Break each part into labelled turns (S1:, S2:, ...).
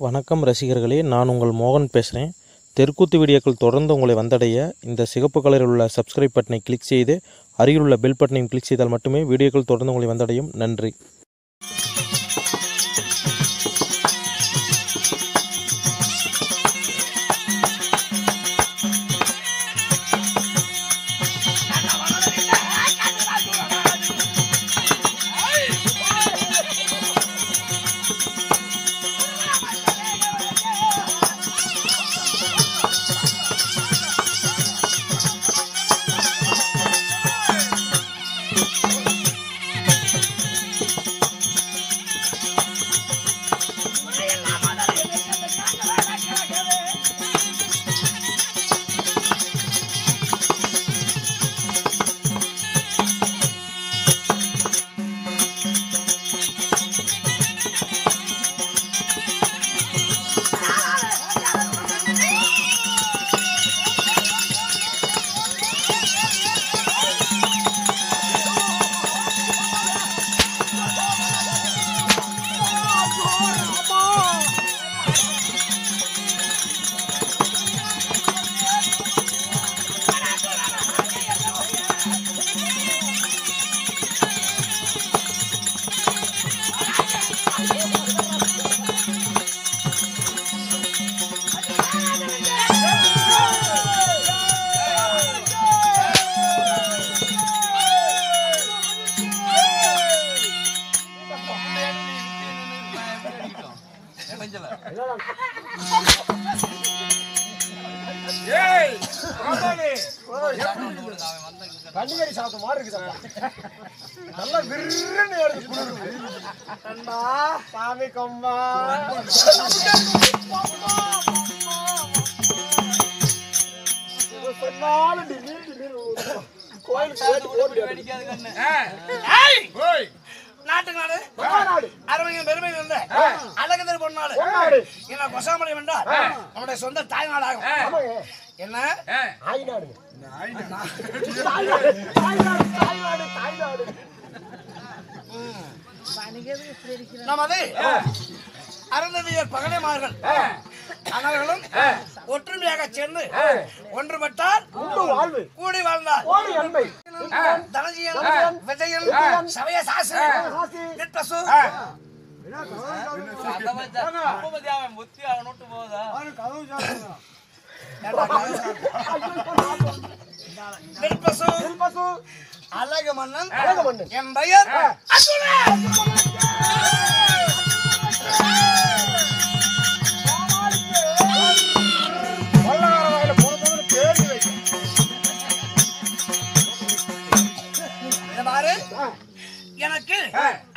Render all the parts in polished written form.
S1: வணக்கம் ரசிகர்களே, நான் உங்கள் மோகன் பேசுகிறேன். தெருக்கூத்து வீடியோக்கள் தொடர்ந்து உங்களை வந்தடைய இந்த சிகப்பு கலரில் உள்ள சப்ஸ்கிரைப் பட்டனை கிளிக் செய்து அருகில் உள்ள பெல் பட்டனையும் கிளிக் செய்தால் மட்டுமே வீடியோக்கள் தொடர்ந்து உங்களை வந்தடையும். நன்றி.
S2: கண்டிகரி சாப்பிட்ட மாதிரி இருக்குதா? நல்லா விருன்னு ஏறுது. அண்ணா சாமி கொம்பா சொன்னாலும்
S3: நாட்டுநாடு அரவணையும் பெருமை இருந்த அழகதர் பொன்னாடு என்ன கொசாமலை வென்றால் நம்முடைய சொந்த தாய்நாடாகும். என்ன நமது அருந்ததியர் பகடைமார்கள் அனைவர்களும் ஒற்றுமையாக சேர்ந்து ஒன்றுபட்டால் கூடி வாழ்ந்தார். தனஜியன் விஜயன் சமய சாஸ்திரி நிற்பசு அழகு மன்னன் என் பெயர் எனக்கு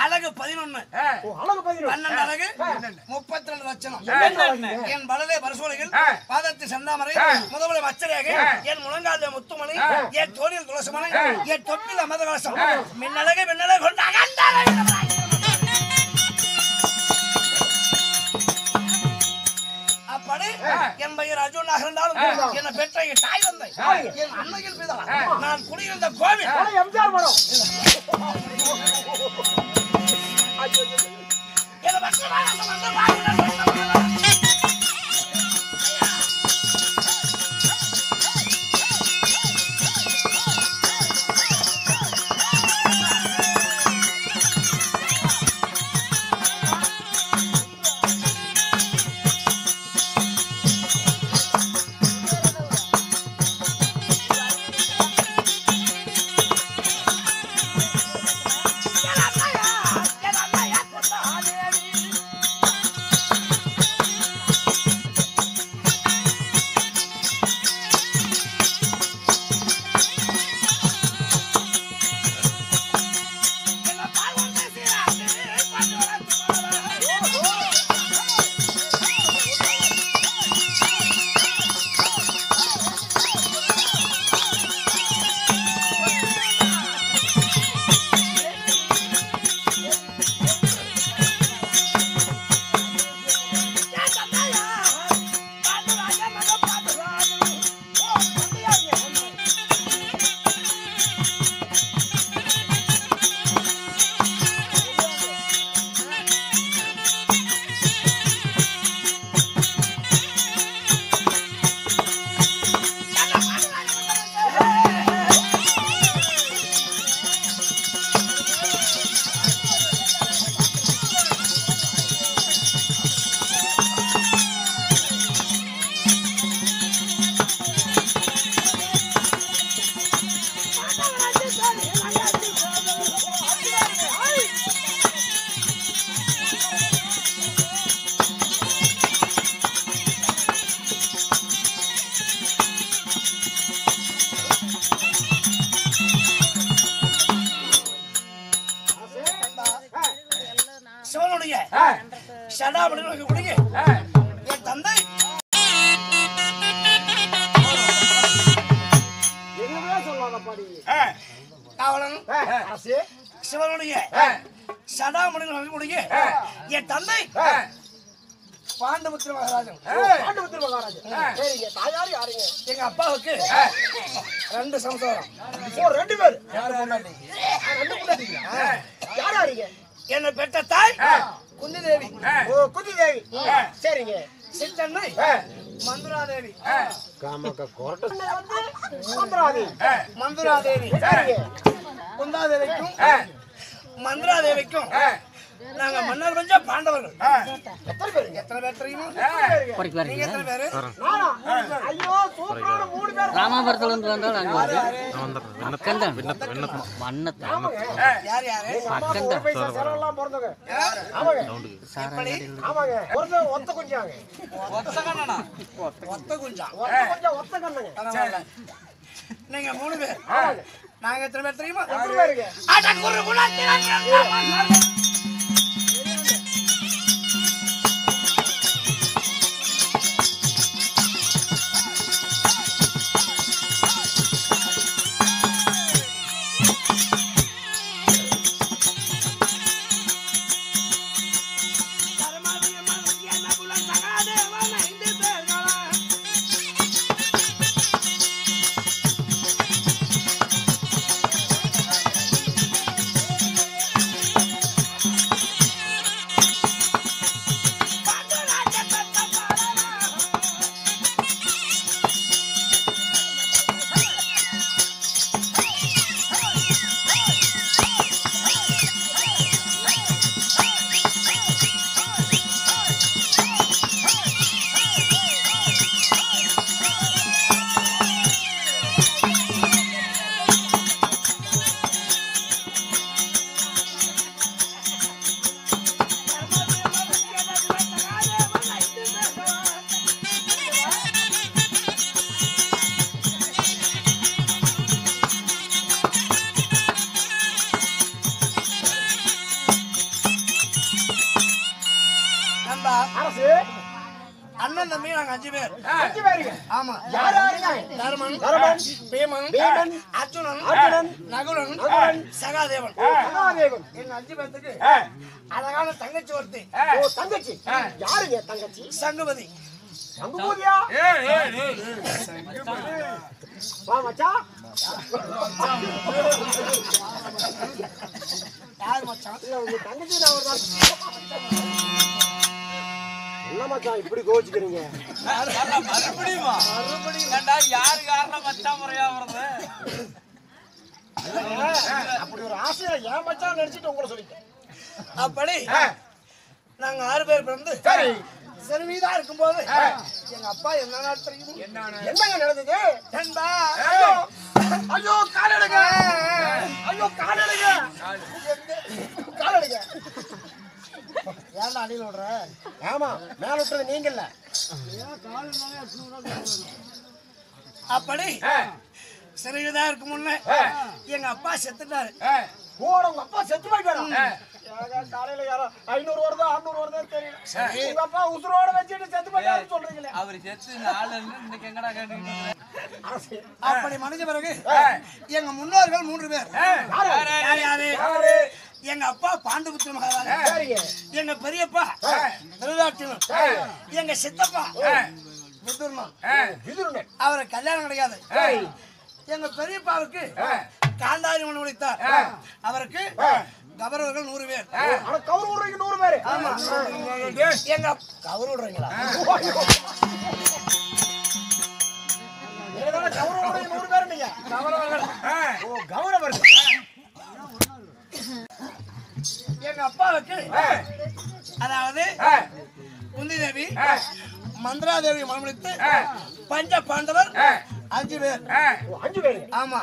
S3: அழகு 11 12 அழகு 32 லட்சணம். என் வலதே பரிசோலைகள் பாதத்தில் செந்தாமரை முதலை மச்சரையாக என் முழங்கால முத்துமணி என் தோழில் துளசமனை என் தொட்டில் அமத கலசம் மின்னழகை மின்னழகை கொண்ட அப்படி என் பெயர் அர்ஜுனாக இருந்தாலும் என்னை பெற்ற என் தாய் தந்தை என் அன்னையில் பிதா நான் குடியிருந்த கோவில் சடாமணி குடிங்க என் தந்தை
S2: எங்கவே சொல்லாத பாடி
S3: காவலன்
S2: அரசே
S3: சிவனுடைய சடாமணி குடிங்க என் தந்தை பாண்டபுத்திர மகாராஜன்
S2: பாண்டபுத்திர மகாராஜன் சரிங்க தாயார் யாருங்க
S3: எங்க அப்பாவுக்கு 2 சம்சாரம்
S2: ஓ 2 பேர்
S3: யாரு கொண்டாடி
S2: 2 கொண்டாடிங்க யார் யாருங்க
S3: என்ன பெற்ற தாய் குந்தி தேவி
S2: ஓ குந்தி தேவி சரிங்க
S3: சித்தன்னை மந்துராதேவி
S2: காமக கோரட்ட வந்து மந்திராதேவி
S3: மந்துராதேவி
S2: சரிங்க
S3: குந்தாதேவிக்கும் மந்திராதேவிக்கும் நாங்க மன்னர் பஞ்ச பாண்டவர்கள் எத்தனை பேர் தெரியுமா நீங்க எத்தனை பேரு
S2: நானா ஐயோ சூப்பரான 3 பேர்
S4: ராமாபுரத்துல இருந்து வந்தாலும் அங்க வந்து
S3: யார் யாரு
S2: செலவெல்லாம் பிறந்தவங்க ஆமாங்க ஆமாங்க ஒத்த குஞ்சாங்க
S3: ஒத்த கண்ணனா ஒத்த குஞ்சா
S2: ஒத்த கண்ணுங்க
S3: நீங்க 3 பேர் நாங்க எத்தனை பேர் தெரியுமா
S2: எத்தனை பேருங்க
S3: அட குரு குணத்திரங்க
S2: அரசு
S3: அண்ணன் தம்பி நாங்க 5 பேர்
S2: 5 பேருங்க
S3: ஆமா
S2: யார் யாருங்க
S3: தர்மன்
S2: பீமன்
S3: அர்ஜுனன் நகுலன்
S2: நகுலன்,
S3: சகாதேவன்
S2: சகாதேவன்
S3: எங்க 5 பேத்துக்கு அழகான தங்கச்சி ஒருத்தி
S2: ஓ தங்கச்சி யாருங்க தங்கச்சி
S3: சங்குபதி
S2: சங்குபூதியா வா மச்சான்
S3: யார் மச்சான்
S2: இல்ல உங்க தங்கச்சி நான் ஒரு என்ன மச்சான் இப்படி கோச்சிக்கிறீங்க அப்படி ஒரு ஆசையா ஏன் மச்சான் நினைச்சிட்டு உங்களை சொல்லிட்டேன்
S3: அப்படி நாங்க 6 பேர் பிறந்து சிறுமிதா இருக்கும்போது எங்க அப்பா என்ன தெரியும்
S2: என்னங்க நடந்தது
S3: நண்பா
S2: ஐயோ காலடுங்க ஐயோ காலடுங்க காலடுங்க
S3: ஏன்டா அடியில் விடுற
S2: ஆமா மேல விட்டுறது நீங்க இல்ல
S3: அப்படி சிறுமிதா இருக்கும் முன்ன எங்க அப்பா செத்துட்டாரு
S2: போட உங்க அப்பா செத்து போயிட்டாரா காலையில யாரோ 500 வருதோ 600 வருதோ தெரியல உங்க அப்பா உசுரோட வச்சுட்டு செத்து போயிட்டாருன்னு சொல்றீங்களே
S4: அவர் செத்து நாலு இன்னைக்கு எங்கடா கேட்டீங்க
S3: அப்படி மனித பிறகு எங்க முன்னோர்கள் 3 பேர் யாரு எங்க அப்பா பாண்டபுத்திர மகாராஜன் எங்க பெரியப்பா திருதாட்சியன் எங்க சித்தப்பா விதுரன் அவரை கல்யாணம் கிடையாது எங்க பெரியப்பாவுக்கு காந்தாரி மணி முடித்தார் அவருக்கு கௌரவர்கள் 100 பேர்
S2: ஆனா கவுரு விடுறீங்க 100 பேர்
S3: ஆமா எங்க கௌரவ விடுறீங்களா
S2: ஏதான கவுரு விடுறீங்க 100 பேர் நீங்க
S3: கௌரவர்கள்
S2: ஓ கௌரவர்
S3: எங்க அப்பாவுக்கு அதாவது குந்தி தேவி மந்திராதேவி மனமுடித்து பஞ்ச பாண்டவர் 5 பேர்
S2: 5 பேர்
S3: ஆமா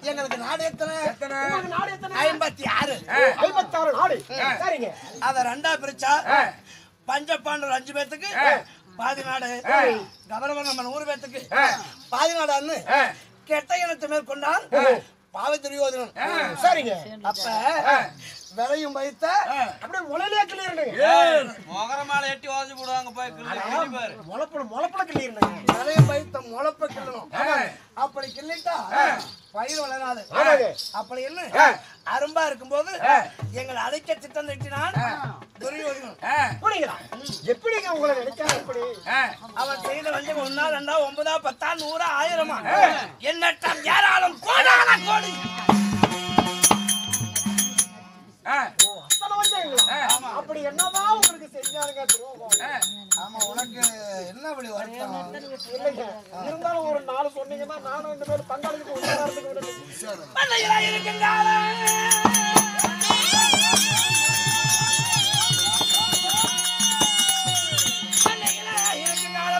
S3: எங்களுக்கு நாடு எத்தனை
S2: உங்களுக்கு நாடு எத்தனை
S3: 56
S2: 56 நாடு சரிங்க
S3: அத 2ஆ பிரிச்சா பஞ்ச பாண்டவர் 5 பேத்துக்கு பாதி நாடு கௌரவர் நம்ம 100 பேத்துக்கு பாதி நாடான்னு கெட்ட இனத்தை மேற்கொண்டால் பாவை துரியோதனன்.
S2: சரிங்க.
S3: அப்ப விலையும் வைத்த
S2: அப்படியே முளையிலே கிளியிருந்தீங்க.
S4: மொகரமால எட்டி வாசி போடுவாங்க போய் கிள்ளி பாரு.
S2: முளப்புல கிளியிருந்தீங்க.
S3: விலையும் வைத்த முளப்ப கிள்ளணும். அப்படி கிள்ளிட்டா பயிர் வளராது. அப்படி என்ன அரும்பா இருக்கும்போது எங்களை அழைக்க திட்டம் திட்டினான் துரியோதனன்.
S2: எப்படிங்க உங்களை நினைக்காம எப்படி?
S3: அவன் செய்த வந்து 1 2 9 10 100 1000 எண்ணற்றம் ஏராளம் கோடான கோடி.
S2: அப்படி என்னதான் உங்களுக்கு செஞ்சாருங்க துரோகம்?
S3: ஆமா, உனக்கு என்ன அப்படி வருத்தம்?
S2: இல்லைங்க, இருந்தாலும் ஒரு 4 சொன்னீங்கன்னா நானும் இந்த மாதிரி பங்காளிக்கு உதாரணத்துக்கு விடுறேன்.
S3: பண்ணையில இருக்கின்றால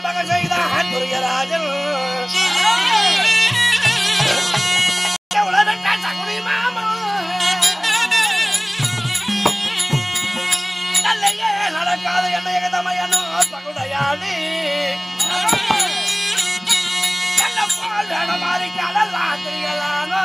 S3: மகன் செய்தான் துரியராஜன் சகுனி மாமா நல்லையே நடக்காத என்ன எகதமையனோ பகுடையாடி என்ன போல் வேணும் மாறி கடலாம் தெரியலானோ.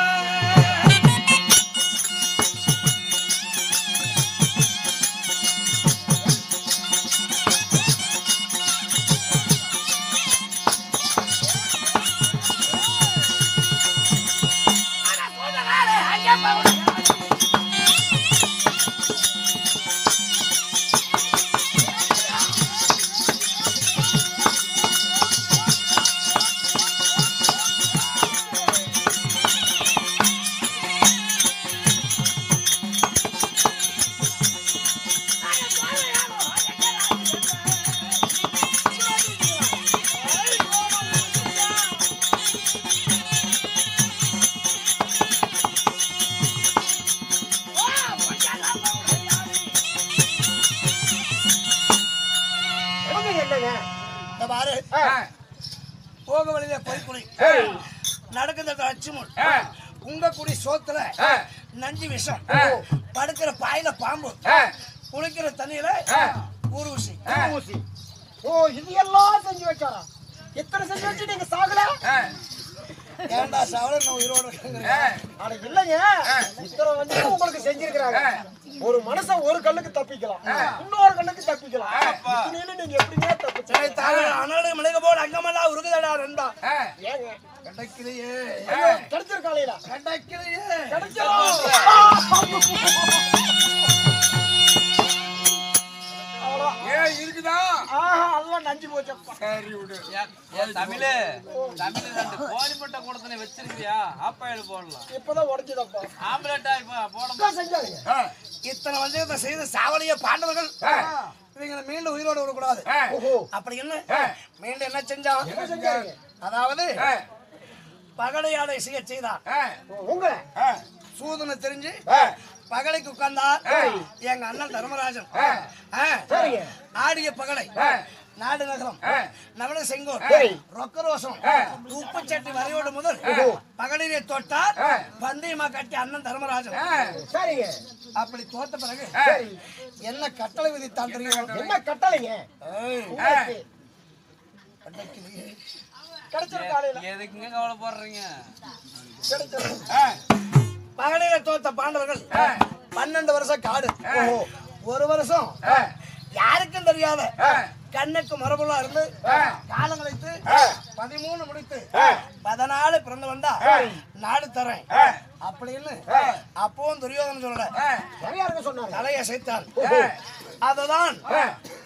S3: போக வழியில பொய்க்குழி நடக்கிற அச்சுமுள் உங்க குடி சோத்துல நஞ்சு விஷம் படுக்கிற பாயில பாம்பு குளிக்கிற தண்ணியில ஊர்வசி.
S2: ஓ, இது எல்லாம் செஞ்சு வச்சாரா? எத்தனை செஞ்சு வச்சு நீங்க சாகல?
S3: ஏண்டா சாவல நான் உயிரோட
S2: ஆனா இல்லைங்க, இத்தனை வந்து உங்களுக்கு செஞ்சிருக்கிறாங்க. ஒரு மனுஷன் ஒரு கல்லுக்கு தப்பிக்கலாம், இன்னொரு கல்லுக்கு தப்பிக்கலாம். இத்தனையில நீங்க எப்படிங்க தப்பிச்சீங்க?
S3: அனாடு மிளகு போல் அங்கமெல்லாம் உருகுதடா ரெண்டா.
S2: ஏங்க
S3: கிடைக்கலையே,
S2: கிடைச்சிருக்காளையில
S3: கிடைக்கலையே,
S4: இருக்குதா?
S2: அதெல்லாம் நஞ்சு போச்சப்பா.
S3: சரி விடு.
S4: தமிழு 2 கோழி முட்டை கூடத்தனை வச்சிருக்கியா? ஆப்பாயில் போடலாம்.
S2: இப்பதான் உடஞ்சுதப்பா.
S4: ஆம்பளேட்டா இப்ப போட
S2: செஞ்சாங்க.
S3: இத்தனை வந்து செய்த சாவலிய பாண்டவர்கள் இவங்களை மீண்டும் உயிரோடு விடக்கூடாது. அப்படி என்ன மீண்டும் என்ன செஞ்சான்? அதாவது பகடையாடை செய்தான்.
S2: உங்களை
S3: சூதனை தெரிஞ்சு பகலைக்கு உட்கார்ந்தா எங்க அண்ணன் தர்மராஜன் ஆடிய பகலை நாடு நகரம் நவல செங்கோல் ரொக்க ரோசம் உப்பு சட்டி வரையோடு முதல் பகலிலே தோட்டார் பந்தயமா கட்டி அண்ணன் தர்மராஜன். அப்படி தோத்த பிறகு என்ன கட்டளை விதித்தான் தெரியும்?
S2: என்ன கட்டளைங்க?
S4: எதுக்குங்க கவலைப்படுறீங்க?
S3: பகலில தோத்த பாண்டவர்கள் 12 வருஷம் காடு, 1 வருஷம் யாருக்கும் தெரியாத கண்ணுக்கு மரபுலா இருந்து காலம் கழித்து 13 முடித்து 14 பிறந்து வந்தா நாடு தரேன் அப்படின்னு அப்பவும் துரியோதனன் சொல்லல, தலையை அசைத்தான். அததான்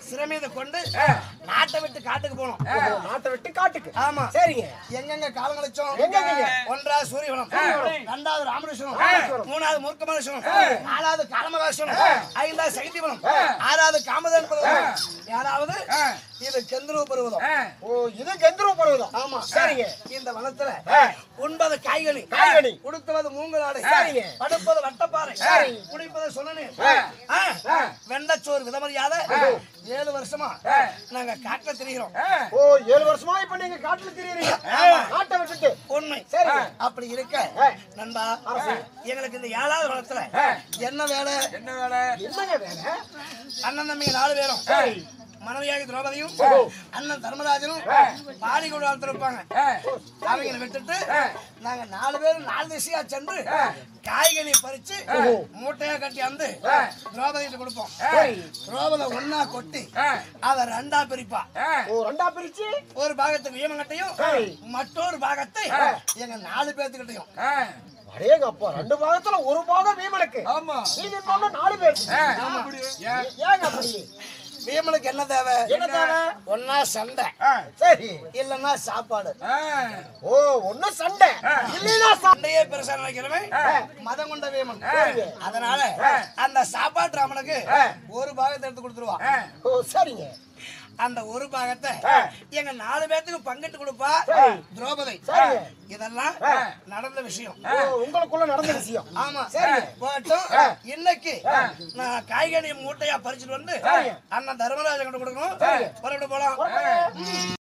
S3: சிறமீத கொண்டு நாட்டை விட்டு காட்டுக்கு போனோம்.
S2: நாட்டை விட்டு காட்டுக்கு?
S3: ஆமா.
S2: சரிங்க.
S3: எங்கெங்க காலம் கழிச்சோம்?
S2: எங்கெங்க?
S3: 1வது சூரியவனம், 2வது ராமேஸ்வரம், 3வது முருக்கமலேஸ்வரம், 4வது காலமகாஸ்வரம், 5வது சைத்தியவனம், 6வது காமதேன் பருவதம், 7வது இது கெந்தரூ பருவதம்.
S2: ஓ, இது கெந்தரூ பருவதம்.
S3: ஆமா.
S2: சரிங்க.
S3: இந்த வனத்துல 9 காய்கனி, உடுத்துவது மூங்கலாடை, படுப்பது வட்டப்பாறை, குடிப்பது சொன்னேன், வெண்டச்சோறு விதமறியாத 7 வருஷமா நாங்க காட்டுல திரிகிறோம்.
S2: ஓ, 7 வருஷமா இப்ப நீங்க காட்டுல திரியுறீங்க காட்டை விட்டுட்டு?
S3: உண்மை. சரி. அப்படி இருக்க நண்பா, எங்களுக்கு இந்த 7வது வனத்துல என்ன வேலை?
S2: என்னங்க வேலை?
S3: அண்ணன் தம்பிங்க 4 பேரும் மனைவியாகி திரௌபதியும் அண்ணன் தர்மராஜனும் பாடி கொண்டு வளர்த்திருப்பாங்க. அவங்களை விட்டுட்டு நாங்க 4 பேரும் 4 திசையா சென்று காய்கறி பறிச்சு மூட்டையா கட்டி வந்து திரௌபதிட்டு கொடுப்போம். திரௌபதி ஒன்னா கொட்டி அத 2ஆ பிரிப்பா.
S2: ரெண்டா பிரிச்சு
S3: ஒரு பாகத்துக்கு வீமங்கட்டையும் மற்றொரு பாகத்தை எங்க 4 பேர்த்துக்கிட்டையும்.
S2: அடேங்க அப்பா 2 பாகத்துல ஒரு பாகம் வீமனுக்கு.
S3: ஆமா.
S2: நீங்க சொன்ன 4 பேர். ஏங்க அப்படி?
S3: வீமனுக்கு என்ன தேவை?
S2: என்ன தேவை?
S3: ஒன்னா சண்டை,
S2: சரி,
S3: இல்லன்னா சாப்பாடு.
S2: ஓ ஒண்ணு சண்டை இல்லைன்னா
S3: சண்டையே பெருசா நினைக்கிறவன் மதம் கொண்ட வீமன். அதனால அந்த சாப்பாட்டு ராமனுக்கு ஒரு பாகத்தை எடுத்து கொடுத்துருவான்.
S2: ஓ சரிங்க.
S3: அந்த ஒரு பாகத்தை எங்க 4 பேத்துக்கு பங்கிட்டு கொடுப்பா திரௌபதி. இதெல்லாம் நடந்த விஷயம்.
S2: உங்களுக்குள்ள நடந்த விஷயம்.
S3: ஆமா. போட்டும் இன்னைக்கு நான் காய்கறி மூட்டையா பறிச்சுட்டு வந்து அண்ணன் தர்மராஜன் கிட்ட கொடுக்கணும். போலாம்.